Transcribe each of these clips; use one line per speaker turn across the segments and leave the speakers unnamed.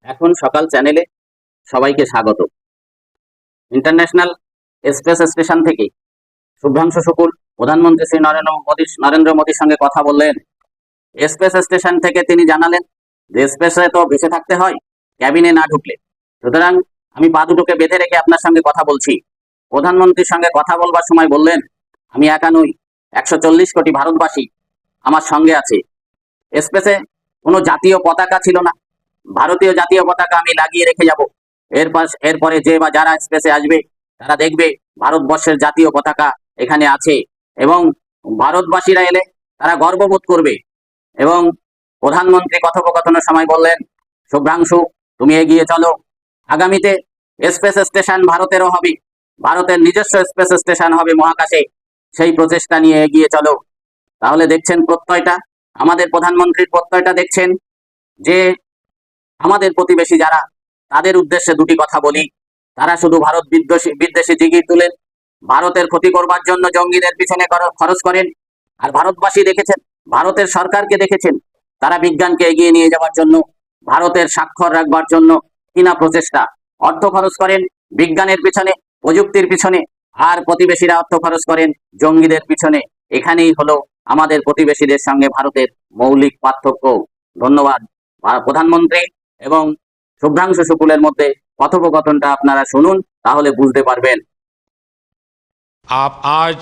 এখন সকাল চ্যানেলে সবাইকে স্বাগত। ইন্টারন্যাশনাল স্পেস স্টেশন থেকে শুভ্রাংশু শুকুল প্রধানমন্ত্রী শ্রী নরেন্দ্র মোদীর সঙ্গে কথা বললেন। স্পেস স্টেশন থেকে তিনি জানালেন যে স্পেসে তো ভেসে থাকতে হয় ক্যাবিনে না ঢুকলে, সুতরাং আমি পা দুটোকে বেঁধে রেখে আপনার সঙ্গে কথা বলছি। প্রধানমন্ত্রীর সঙ্গে কথা বলবার সময় বললেন, আমি একা নই, 140 কোটি ভারতবাসী আমার সঙ্গে আছে। স্পেসে কোনো জাতীয় পতাকা ছিল না, ভারতীয় জাতীয় পতাকা আমি লাগিয়ে রেখে যাব। এরপরে যে বা যারা স্পেসে আসবে তারা দেখবে ভারতবর্ষের জাতীয় পতাকা এখানে আছে এবং ভারতবাসীরা এলে তারা গর্ববোধ করবে। এবং প্রধানমন্ত্রী কথোপকথনের সময় বললেন, শুভ্রাংশু তুমি এগিয়ে চলো, আগামীতে স্পেস স্টেশন ভারতেরও হবে, ভারতের নিজস্ব স্পেস স্টেশন হবে মহাকাশে, সেই প্রচেষ্টা নিয়ে এগিয়ে চলো। তাহলে দেখছেন প্রত্যয়টা, আমাদের প্রধানমন্ত্রীর প্রত্যয়টা দেখছেন যে আমাদের প্রতিবেশী যারা, তাদের উদ্দেশ্যে দুটি কথা বলি। তারা শুধু ভারত বিদ্বেষী জিগির তুলেন, ভারতের ক্ষতি করবার জন্য জঙ্গিদের পিছনে খরচ করেন। আর ভারতবাসী দেখেছেন, ভারতের সরকারকে দেখেছেন, তারা বিজ্ঞানকে এগিয়ে নিয়ে যাওয়ার জন্য, ভারতের স্বাক্ষর রাখবার জন্য কিনা প্রচেষ্টা, অর্থ খরচ করেন বিজ্ঞানের পিছনে, প্রযুক্তির পিছনে, আর প্রতিবেশীরা অর্থ খরচ করেন জঙ্গিদের পিছনে। এখানেই হলো আমাদের প্রতিবেশীদের সঙ্গে ভারতের মৌলিক পার্থক্য। ধন্যবাদ। প্রধানমন্ত্রী এবং শুভ্রাংশু শুকুলের মধ্যে কথোপকথনটা আপনারা শুনুন, তাহলে বুঝতে পারবেন।
आप आज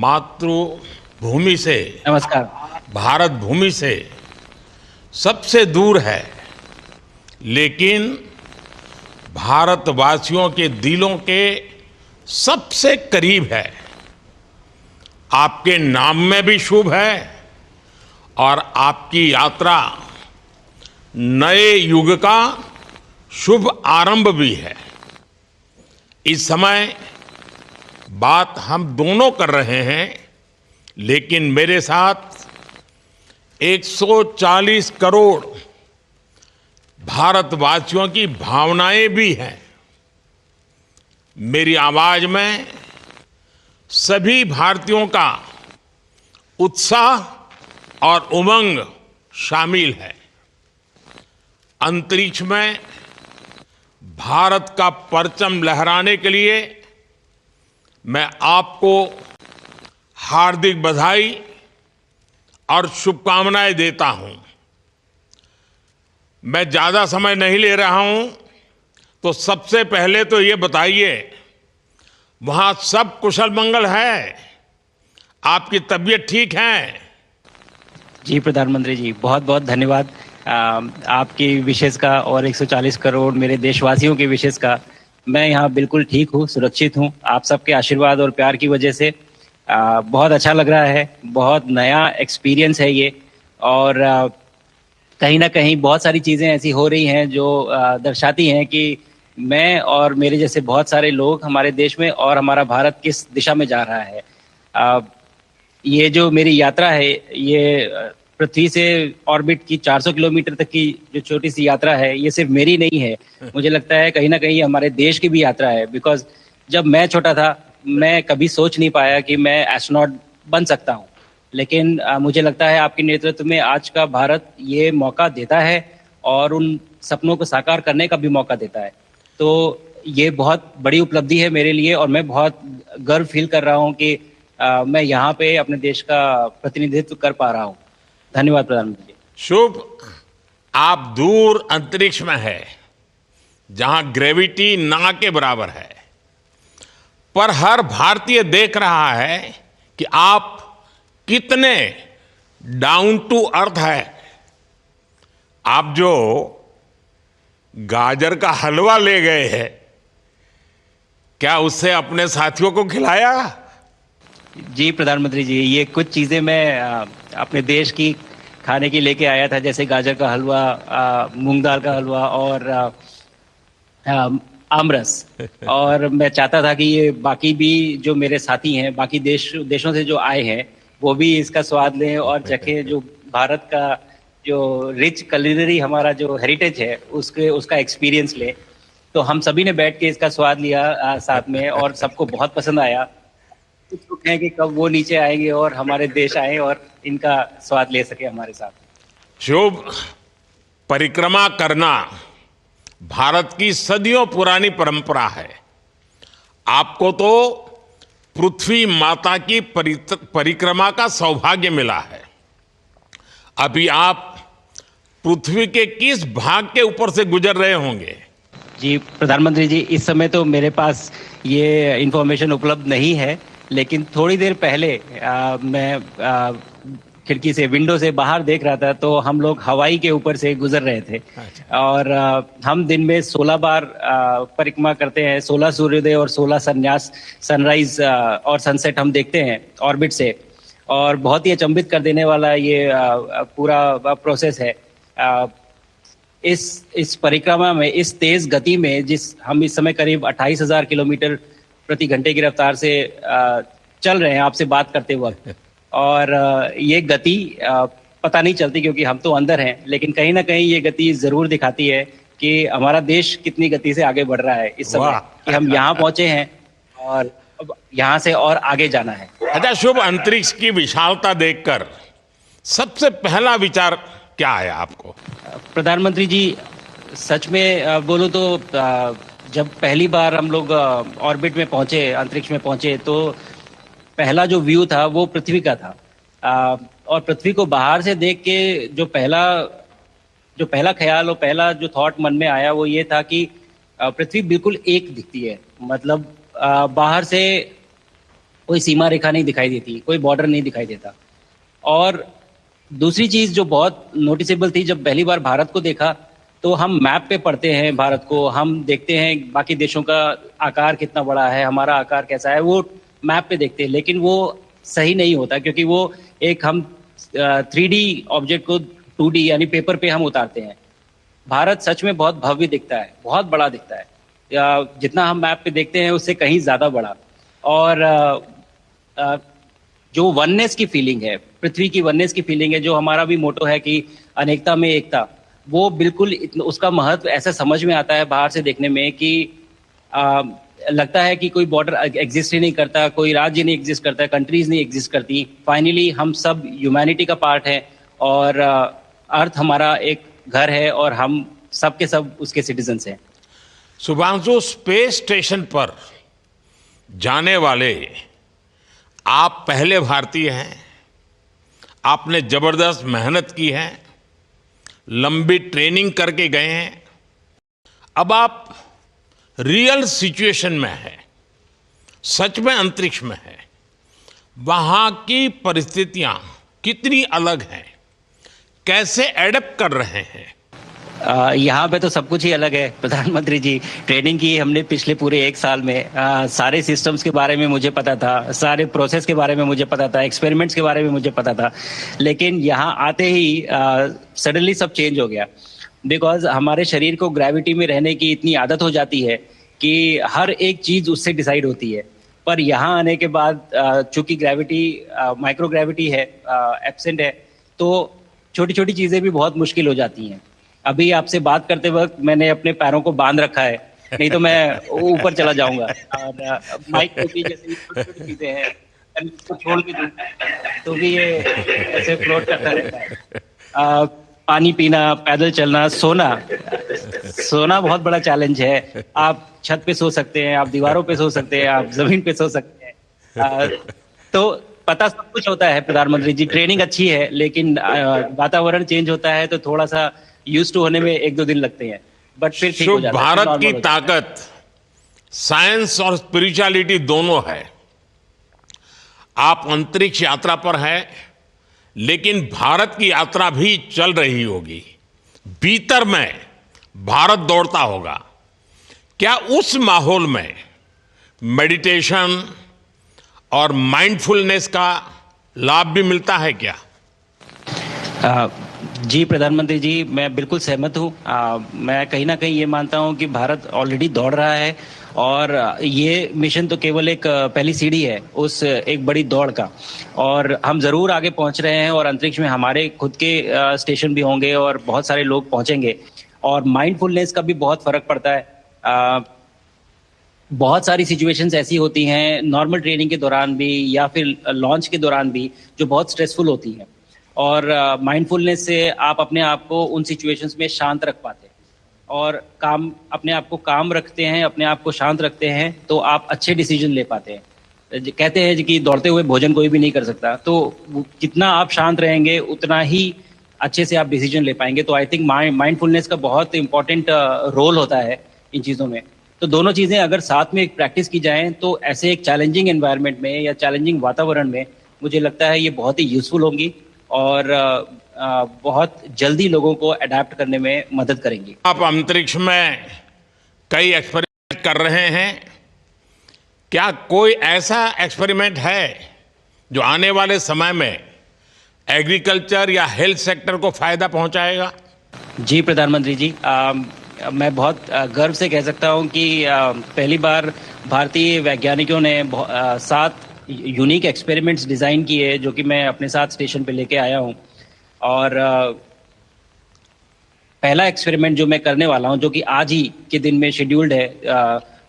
मातृभूमि से,
नमस्कार।
भारत भूमि से सबसे दूर है, लेकिन भारतवासियों के दिलों के सबसे करीब है। आपके नाम में भी शुभ है और आपकी यात्रा नए युग का शुभ आरंभ भी है। इस समय बात हम दोनों कर रहे हैं, लेकिन मेरे साथ 140 करोड़ भारतवासियों की भावनाएं भी हैं। मेरी आवाज में सभी भारतीयों का उत्साह और उमंग शामिल है। अंतरिक्ष में भारत का परचम लहराने के लिए मैं आपको हार्दिक बधाई और शुभकामनाएं देता हूं। मैं ज़्यादा समय नहीं ले रहा हूं, तो सबसे पहले तो ये बताइए, वहां सब कुशल मंगल है? आपकी तबीयत ठीक है?
जी प्रधानमंत्री जी, बहुत बहुत धन्यवाद आपकी विशेष का और 140 करोड़ मेरे देशवासियों के विशेष का। मैं यहाँ बिल्कुल ठीक हूँ, सुरक्षित हूँ, आप सबके आशीर्वाद और प्यार की वजह से। बहुत अच्छा लग रहा है, बहुत नया एक्सपीरियंस है ये। और कहीं ना कहीं बहुत सारी चीज़ें ऐसी हो रही हैं जो दर्शाती हैं कि मैं और मेरे जैसे बहुत सारे लोग हमारे देश में और हमारा भारत किस दिशा में जा रहा है। ये जो मेरी यात्रा है, ये पृथ्वी से ऑर्बिट की 400 किलोमीटर तक की जो छोटी सी यात्रा है, ये सिर्फ मेरी नहीं है। मुझे लगता है कहीं ना कहीं हमारे देश की भी यात्रा है। बिकॉज जब मैं छोटा था, मैं कभी सोच नहीं पाया कि मैं एस्ट्रोनॉट बन सकता हूँ, लेकिन मुझे लगता है आपके नेतृत्व में आज का भारत ये मौका देता है और उन सपनों को साकार करने का भी मौका देता है। तो ये बहुत बड़ी उपलब्धि है मेरे लिए और मैं बहुत गर्व फील कर रहा हूँ कि मैं यहाँ पे अपने देश का प्रतिनिधित्व कर पा रहा हूँ। धन्यवाद प्रधानमंत्री जी।
शुभ। आप दूर अंतरिक्ष में है, जहां ग्रेविटी ना के बराबर है, पर हर भारतीय देख रहा है कि आप कितने डाउन टू अर्थ है। आप जो गाजर का हलवा ले गए हैं, क्या उससे अपने साथियों को खिलाया?
जी प्रधानमंत्री जी, ये कुछ चीज़ें मैं अपने देश की खाने की लेके आया था, जैसे गाजर का हलवा, मूंग दाल का हलवा और आमरस। और मैं चाहता था कि ये बाकी भी जो मेरे साथी हैं, बाकी देशों से जो आए हैं, वो भी इसका स्वाद लें और चखें, जो भारत का जो रिच कलिनरी हमारा जो हेरिटेज है उसका एक्सपीरियंस लें। तो हम सभी ने बैठ के इसका स्वाद लिया साथ में, और सबको बहुत पसंद आया। कुछ लोग हैं कि कब वो नीचे आएंगे और हमारे देश आए और इनका स्वाद ले सके हमारे साथ।
शुभ। परिक्रमा करना भारत की सदियों पुरानी परंपरा है। आपको तो पृथ्वी माता की परिक्रमा का सौभाग्य मिला है। अभी आप पृथ्वी के किस भाग के ऊपर से गुजर रहे होंगे?
जी प्रधानमंत्री जी, इस समय तो मेरे पास ये इंफॉर्मेशन उपलब्ध नहीं है, लेकिन थोड़ी देर पहले मैं खिड़की से, विंडो से बाहर देख रहा था, तो हम लोग हवाई के ऊपर से गुजर रहे थे। और हम दिन में 16 बार परिक्रमा करते हैं, 16 सूर्योदय और 16 संन्यास, सनराइज और सनसेट हम देखते हैं ऑर्बिट से। और बहुत ही अचंभित कर देने वाला ये पूरा प्रोसेस है। इस परिक्रमा में, इस तेज गति में, जिस हम इस समय करीब 28,000 किलोमीटर प्रति घंटे की रफ्तार से चल रहे हैं आपसे बात करते वक्त, और ये गति पता नहीं चलती क्योंकि हम तो अंदर हैं, लेकिन कहीं ना कहीं ये गति जरूर दिखाती है कि हमारा देश कितनी गति से आगे बढ़ रहा है इस समय, कि हम यहाँ पहुंचे हैं और अब यहाँ से और आगे जाना है।
अच्छा शुभ, अंतरिक्ष की विशालता देखकर सबसे पहला विचार क्या आया आपको?
प्रधानमंत्री जी, सच में बोलूं तो जब पहली बार हम लोग ऑर्बिट में पहुंचे, अंतरिक्ष में पहुंचे, तो पहला जो व्यू था वो पृथ्वी का था। और पृथ्वी को बाहर से देख के जो पहला ख्याल और पहला जो थॉट मन में आया वो ये था कि पृथ्वी बिल्कुल एक दिखती है। मतलब बाहर से कोई सीमा रेखा नहीं दिखाई देती, कोई बॉर्डर नहीं दिखाई देता। और दूसरी चीज जो बहुत नोटिसेबल थी, जब पहली बार भारत को देखा तो हम मैप पे पढ़ते हैं भारत को, हम देखते हैं बाकी देशों का आकार कितना बड़ा है, हमारा आकार कैसा है, वो मैप पे देखते हैं, लेकिन वो सही नहीं होता क्योंकि वो एक हम 3D ऑब्जेक्ट को 2D यानी पेपर पे हम उतारते हैं। भारत सच में बहुत भव्य दिखता है, बहुत बड़ा दिखता है, जितना हम मैप पे देखते हैं उससे कहीं ज्यादा बड़ा। और जो वननेस की फीलिंग है, पृथ्वी की वननेस की फीलिंग है, जो हमारा भी मोटो है कि अनेकता में एकता, वो बिल्कुल उसका महत्व ऐसा समझ में आता है बाहर से देखने में कि लगता है कि कोई बॉर्डर एग्जिस्ट ही नहीं करता, कोई राज्य नहीं एग्जिस्ट करता, कंट्रीज नहीं एग्जिस्ट करती। फाइनली हम सब ह्यूमैनिटी का पार्ट है और अर्थ हमारा एक घर है और हम सब के सब उसके सिटीजन्स हैं।
शुभांशु, स्पेस स्टेशन पर जाने वाले आप पहले भारतीय हैं। आपने जबरदस्त मेहनत की है, लंबी ट्रेनिंग करके गए हैं। अब आप रियल सिचुएशन में है, सच में अंतरिक्ष में है। वहां की परिस्थितियां कितनी अलग हैं, कैसे एडप्ट कर रहे हैं?
यहाँ पे तो सब कुछ ही अलग है प्रधानमंत्री जी। ट्रेनिंग की हमने पिछले पूरे 1 साल में, सारे सिस्टम्स के बारे में मुझे पता था, सारे प्रोसेस के बारे में मुझे पता था, एक्सपेरिमेंट्स के बारे में मुझे पता था, लेकिन यहाँ आते ही सडनली सब चेंज हो गया। बिकॉज हमारे शरीर को ग्रेविटी में रहने की इतनी आदत हो जाती है कि हर एक चीज उससे डिसाइड होती है। पर यहाँ आने के बाद चूंकि ग्रेविटी माइक्रो ग्रेविटी है, एब्सेंट है, तो छोटी छोटी चीजें भी बहुत मुश्किल हो जाती हैं। अभी आपसे बात करते वक्त मैंने अपने पैरों को बांध रखा है, नहीं तो मैं ऊपर चला जाऊंगा। और माइक की जैसे छोटी छोटी चीजें हैं, इसको छोड़ भी दूं तो भी ये ऐसे फ्लोट करता रहता है। पानी पीना, पैदल चलना, सोना बहुत बड़ा चैलेंज है। आप छत पे सो सकते हैं, आप दीवारों पे सो सकते हैं, आप जमीन पे सो सकते हैं। तो पता सब कुछ होता है प्रधानमंत्री जी, ट्रेनिंग अच्छी है, लेकिन वातावरण चेंज होता है तो थोड़ा सा यूज टू होने में 1-2 दिन लगते हैं, बट फिर ठीक हो जाता है।
भारत की ताकत साइंस और स्पिरिचुअलिटी दोनों है। आप अंतरिक्ष यात्रा पर हैं, लेकिन भारत की यात्रा भी चल रही होगी। भीतर में भारत दौड़ता होगा। क्या उस माहौल में मेडिटेशन और माइंडफुलनेस का लाभ भी मिलता है क्या?
जी प्रधानमंत्री जी, मैं बिल्कुल सहमत हूँ। मैं कहीं ना कहीं ये मानता हूँ कि भारत ऑलरेडी दौड़ रहा है और ये मिशन तो केवल एक पहली सीढ़ी है उस एक बड़ी दौड़ का, और हम जरूर आगे पहुंच रहे हैं। और अंतरिक्ष में हमारे खुद के स्टेशन भी होंगे और बहुत सारे लोग पहुंचेंगे। और माइंडफुलनेस का भी बहुत फर्क पड़ता है। बहुत सारी सिचुएशंस ऐसी होती हैं नॉर्मल ट्रेनिंग के दौरान भी या फिर लॉन्च के दौरान भी, जो बहुत स्ट्रेसफुल होती हैं। और माइंडफुलनेस से आप अपने आप को उन सिचुएशंस में शांत रख पाते हैं और अपने आप को काम रखते हैं, अपने आप को शांत रखते हैं तो आप अच्छे डिसीजन ले पाते हैं। कहते हैं कि दौड़ते हुए भोजन कोई भी नहीं कर सकता, तो जितना आप शांत रहेंगे उतना ही अच्छे से आप डिसीजन ले पाएंगे। तो आई थिंक माइंडफुलनेस का बहुत इंपॉर्टेंट रोल होता है इन चीज़ों में। तो दोनों चीज़ें अगर साथ में एक प्रैक्टिस की जाएं तो ऐसे एक चैलेंजिंग एनवायरनमेंट में या चैलेंजिंग वातावरण में मुझे लगता है ये बहुत ही यूज़फुल होंगी और बहुत जल्दी लोगों को अडेप्ट करने में मदद करेंगी।
आप अंतरिक्ष में कई एक्सपेरिमेंट कर रहे हैं, क्या कोई ऐसा एक्सपेरिमेंट है जो आने वाले समय में एग्रीकल्चर या हेल्थ सेक्टर को फायदा पहुंचाएगा?
जी प्रधानमंत्री जी, मैं बहुत गर्व से कह सकता हूं कि पहली बार भारतीय वैज्ञानिकों ने 7 यूनिक एक्सपेरिमेंट्स डिज़ाइन किए जो कि मैं अपने साथ स्टेशन पे लेके आया हूं। और पहला एक्सपेरिमेंट जो मैं करने वाला हूं, जो कि आज ही के दिन में शेड्यूल्ड है,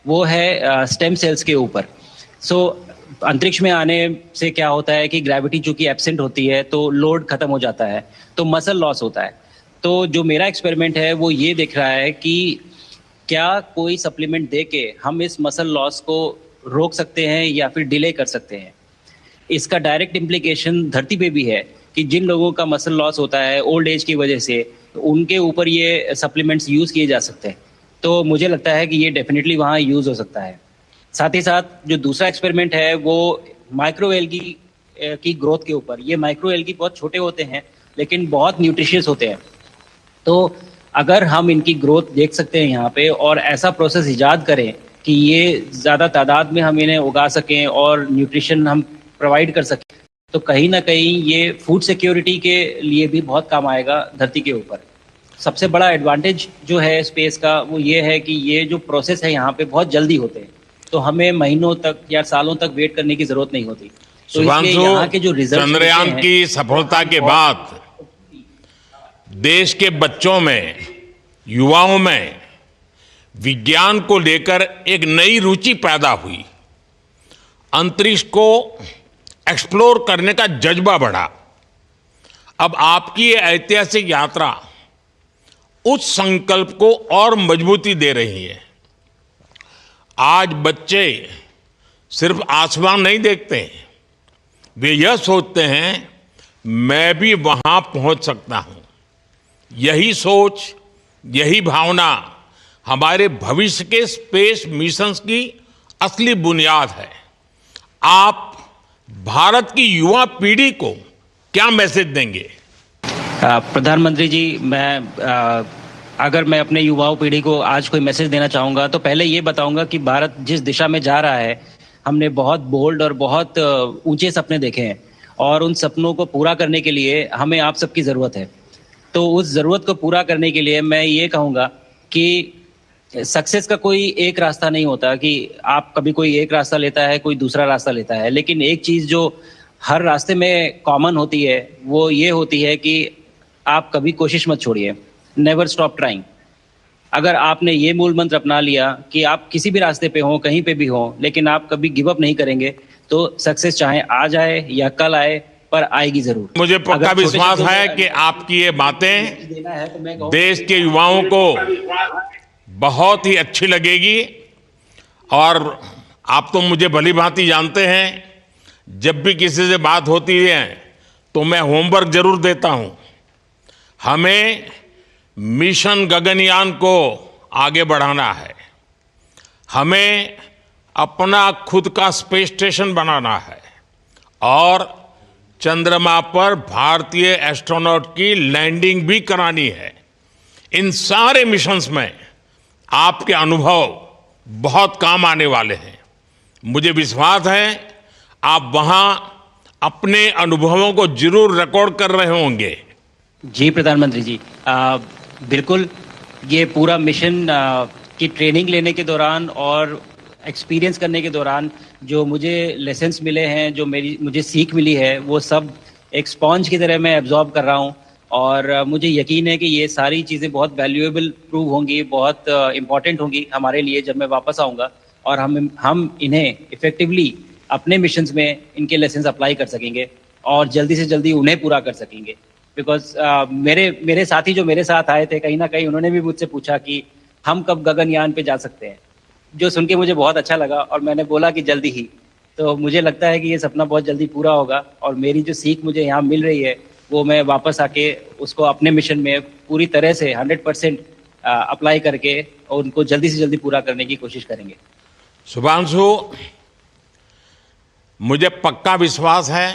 वो है स्टेम सेल्स के ऊपर। अंतरिक्ष में आने से क्या होता है कि ग्रेविटी चूंकि एब्सेंट होती है तो लोड खत्म हो जाता है, तो मसल लॉस होता है। तो जो मेरा एक्सपेरिमेंट है वो ये देख रहा है कि क्या कोई सप्लीमेंट दे के हम इस मसल लॉस को रोक सकते हैं या फिर डिले कर सकते हैं। इसका डायरेक्ट इम्प्लीकेशन धरती पे भी है कि जिन लोगों का मसल लॉस होता है ओल्ड एज की वजह से, तो उनके ऊपर ये सप्लीमेंट्स यूज़ किए जा सकते हैं। तो मुझे लगता है कि ये डेफिनेटली वहाँ यूज़ हो सकता है। साथ ही साथ जो दूसरा एक्सपेरिमेंट है वो माइक्रो एल्गी की ग्रोथ के ऊपर। ये माइक्रो एल्गी बहुत छोटे होते हैं लेकिन बहुत न्यूट्रिशियस होते हैं। तो अगर हम इनकी ग्रोथ देख सकते हैं यहाँ पे और ऐसा प्रोसेस इजाद करें कि ये ज़्यादा तादाद में हम इन्हें उगा सकें और न्यूट्रिशन हम प्रोवाइड कर सकें, तो कहीं ना कहीं ये फूड सिक्योरिटी के लिए भी बहुत काम आएगा धरती के ऊपर। सबसे बड़ा एडवांटेज जो है स्पेस का वो ये है कि ये जो प्रोसेस है यहाँ पे बहुत जल्दी होते हैं, तो हमें महीनों तक या सालों तक वेट करने की जरूरत नहीं होती। तो इसलिए यहाँ के जो रिजल्ट
चंद्रयान की सफलता के बाद देश के बच्चों में, युवाओं में विज्ञान को लेकर एक नई रुचि पैदा हुई। अंतरिक्ष को एक्सप्लोर करने का जज्बा बढ़ा। अब आपकी ये ऐतिहासिक यात्रा उस संकल्प को और मजबूती दे रही है। आज बच्चे सिर्फ आसमान नहीं देखते, वे यह सोचते हैं मैं भी वहां पहुंच सकता हूं। यही सोच, यही भावना हमारे भविष्य के स्पेस मिशंस की असली बुनियाद है। आप भारत की युवा पीढ़ी को क्या मैसेज देंगे?
प्रधानमंत्री जी, अगर मैं अपने युवाओं पीढ़ी को आज कोई मैसेज देना चाहूँगा तो पहले ये बताऊँगा कि भारत जिस दिशा में जा रहा है, हमने बहुत बोल्ड और बहुत ऊंचे सपने देखे हैं और उन सपनों को पूरा करने के लिए हमें आप सबकी ज़रूरत है। तो उस ज़रूरत को पूरा करने के लिए मैं ये कहूँगा कि सक्सेस का कोई एक रास्ता नहीं होता कि आप कभी कोई एक रास्ता लेता है, कोई दूसरा रास्ता लेता है। लेकिन एक चीज़ जो हर रास्ते में कॉमन होती है वो ये होती है कि आप कभी कोशिश मत छोड़िए, नेवर स्टॉप ट्राइंग। अगर आपने ये मूल मंत्र अपना लिया कि आप किसी भी रास्ते पे हो, कहीं पे भी हो, लेकिन आप कभी गिव अप नहीं करेंगे, तो सक्सेस चाहे आज आए या कल आए पर आएगी जरूर।
मुझे पक्का विश्वास है कि आपकी ये बातें देश के युवाओं को बहुत ही अच्छी लगेगी। और आप तो मुझे भली भांति जानते हैं, जब भी किसी से बात होती है तो मैं होमवर्क जरूर देता हूं। हमें मिशन गगनयान को आगे बढ़ाना है, हमें अपना खुद का स्पेस स्टेशन बनाना है और चंद्रमा पर भारतीय एस्ट्रोनॉट की लैंडिंग भी करानी है। इन सारे मिशंस में आपके अनुभव बहुत काम आने वाले हैं। मुझे विश्वास है आप वहां अपने अनुभवों को जरूर रिकॉर्ड कर रहे होंगे।
जी प्रधानमंत्री जी, बिल्कुल। ये पूरा मिशन की ट्रेनिंग लेने के दौरान और एक्सपीरियंस करने के दौरान जो मुझे लेसन्स मिले हैं, जो मुझे सीख मिली है, वो सब एक स्पॉन्ज की तरह मैं एब्जॉर्ब कर रहा हूँ। और मुझे यकीन है कि ये सारी चीज़ें बहुत वैल्यूएबल प्रूव होंगी, बहुत इम्पॉर्टेंट होंगी हमारे लिए जब मैं वापस आऊँगा और हम इन्हें इफेक्टिवली अपने मिशंस में इनके लेसन्स अप्लाई कर सकेंगे और जल्दी से जल्दी उन्हें पूरा कर सकेंगे। बिकॉज मेरे साथी जो मेरे साथ आए थे, कहीं ना कहीं उन्होंने भी मुझसे पूछा कि हम कब गगनयान पे जा सकते हैं, जो सुन के मुझे बहुत अच्छा लगा और मैंने बोला कि जल्दी ही। तो मुझे लगता है कि ये सपना बहुत जल्दी पूरा होगा और मेरी जो सीख मुझे यहाँ मिल रही है वो मैं वापस आके उसको अपने मिशन में पूरी तरह से 100% अप्लाई करके और उनको जल्दी से जल्दी पूरा करने की कोशिश करेंगे।
शुभांशु, मुझे पक्का विश्वास है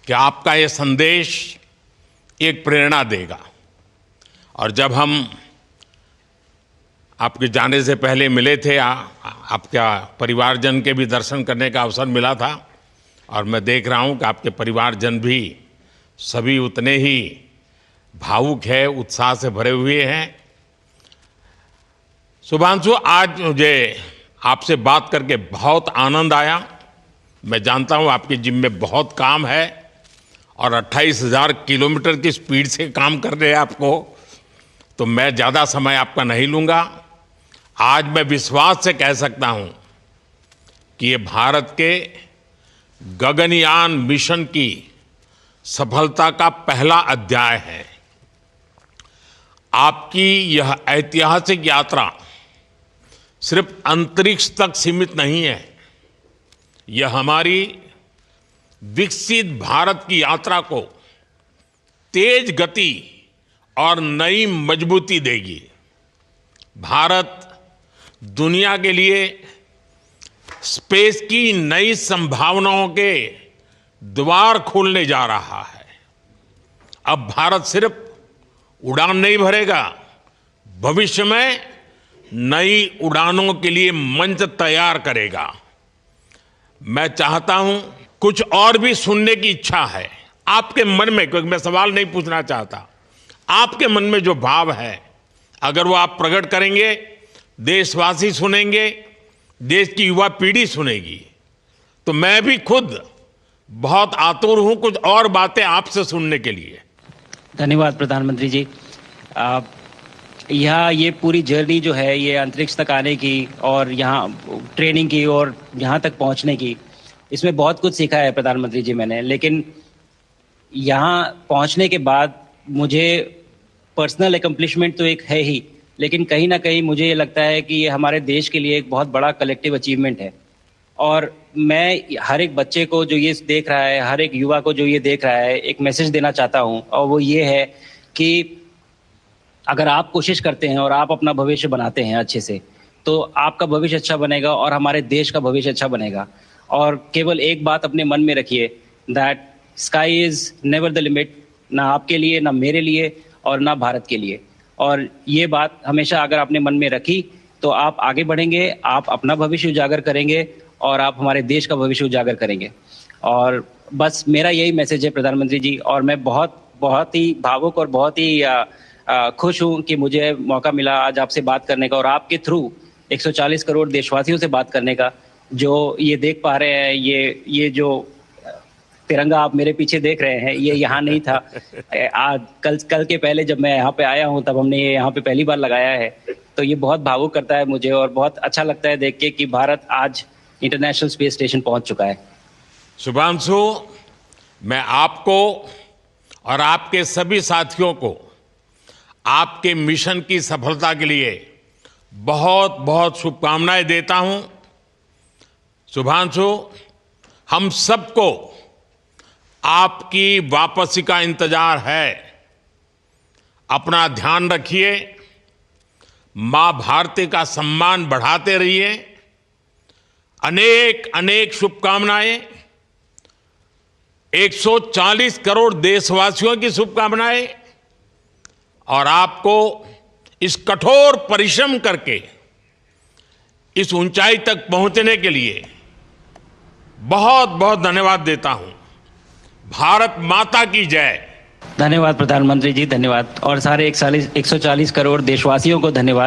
कि आपका ये संदेश एक प्रेरणा देगा। और जब हम आपके जाने से पहले मिले थे, आपका परिवारजन के भी दर्शन करने का अवसर मिला था और मैं देख रहा हूँ कि आपके परिवारजन भी सभी उतने ही भावुक है, उत्साह से भरे हुए हैं। शुभांशु, आज मुझे आपसे बात करके बहुत आनंद आया। मैं जानता हूँ आपकी जिम में बहुत काम है और 28,000 किलोमीटर की स्पीड से काम कर रहे हैं आपको, तो मैं ज़्यादा समय आपका नहीं लूँगा। आज मैं विश्वास से कह सकता हूँ कि ये भारत के गगनयान मिशन की सफलता का पहला अध्याय है। आपकी यह ऐतिहासिक यात्रा सिर्फ अंतरिक्ष तक सीमित नहीं है, यह हमारी विकसित भारत की यात्रा को तेज गति और नई मजबूती देगी। भारत दुनिया के लिए स्पेस की नई संभावनाओं के द्वार खोलने जा रहा है। अब भारत सिर्फ उड़ान नहीं भरेगा, भविष्य में नई उड़ानों के लिए मंच तैयार करेगा। मैं चाहता हूं, कुछ और भी सुनने की इच्छा है आपके मन में, क्योंकि मैं सवाल नहीं पूछना चाहता, आपके मन में जो भाव है अगर वो आप प्रकट करेंगे, देशवासी सुनेंगे, देश की युवा पीढ़ी सुनेगी, तो मैं भी खुद बहुत आतुर हूं कुछ और बातें आपसे सुनने के लिए।
धन्यवाद प्रधानमंत्री जी। यहाँ ये पूरी जर्नी जो है ये अंतरिक्ष तक आने की और यहाँ ट्रेनिंग की और यहाँ तक पहुँचने की, इसमें बहुत कुछ सीखा है प्रधानमंत्री जी मैंने। लेकिन यहाँ पहुँचने के बाद मुझे पर्सनल एकम्प्लिशमेंट तो एक है ही, लेकिन कहीं ना कहीं मुझे ये लगता है कि ये हमारे देश के लिए एक बहुत बड़ा कलेक्टिव अचीवमेंट है। और मैं हर एक बच्चे को जो ये देख रहा है, हर एक युवा को जो ये देख रहा है, एक मैसेज देना चाहता हूँ और वो ये है कि अगर आप कोशिश करते हैं और आप अपना भविष्य बनाते हैं अच्छे से, तो आपका भविष्य अच्छा बनेगा और हमारे देश का भविष्य अच्छा बनेगा। और केवल एक बात अपने मन में रखिए, that sky is never the limit, ना आपके लिए, ना मेरे लिए और ना भारत के लिए। और ये बात हमेशा अगर आपने मन में रखी तो आप आगे बढ़ेंगे, आप अपना भविष्य उजागर करेंगे और आप हमारे देश का भविष्य उजागर करेंगे। और बस मेरा यही मैसेज है प्रधानमंत्री जी। और मैं बहुत ही भावुक और बहुत ही खुश हूँ कि मुझे मौका मिला आज आपसे बात करने का और आपके थ्रू 140 करोड़ देशवासियों से बात करने का। जो ये देख पा रहे हैं, ये जो तिरंगा आप मेरे पीछे देख रहे हैं, ये यहाँ नहीं था। आज कल के पहले जब मैं यहाँ पे आया हूँ तब हमने ये यहाँ पे पहली बार लगाया है। तो ये बहुत भावुक करता है मुझे और बहुत अच्छा लगता है देख के कि भारत आज इंटरनेशनल स्पेस स्टेशन पहुँच चुका है।
शुभांशु, मैं आपको और आपके सभी साथियों को आपके मिशन की सफलता के लिए बहुत बहुत शुभकामनाएं देता हूं। शुभांशु, हम सबको आपकी वापसी का इंतजार है। अपना ध्यान रखिए, मां भारती का सम्मान बढ़ाते रहिए। अनेक अनेक शुभकामनाएं, 140 करोड़ देशवासियों की शुभकामनाएं और आपको इस कठोर परिश्रम करके इस ऊंचाई तक पहुंचने के लिए बहुत बहुत धन्यवाद देता हूं। भारत माता की जय।
धन्यवाद प्रधानमंत्री जी, धन्यवाद। और सारे 140 करोड़ देशवासियों को धन्यवाद।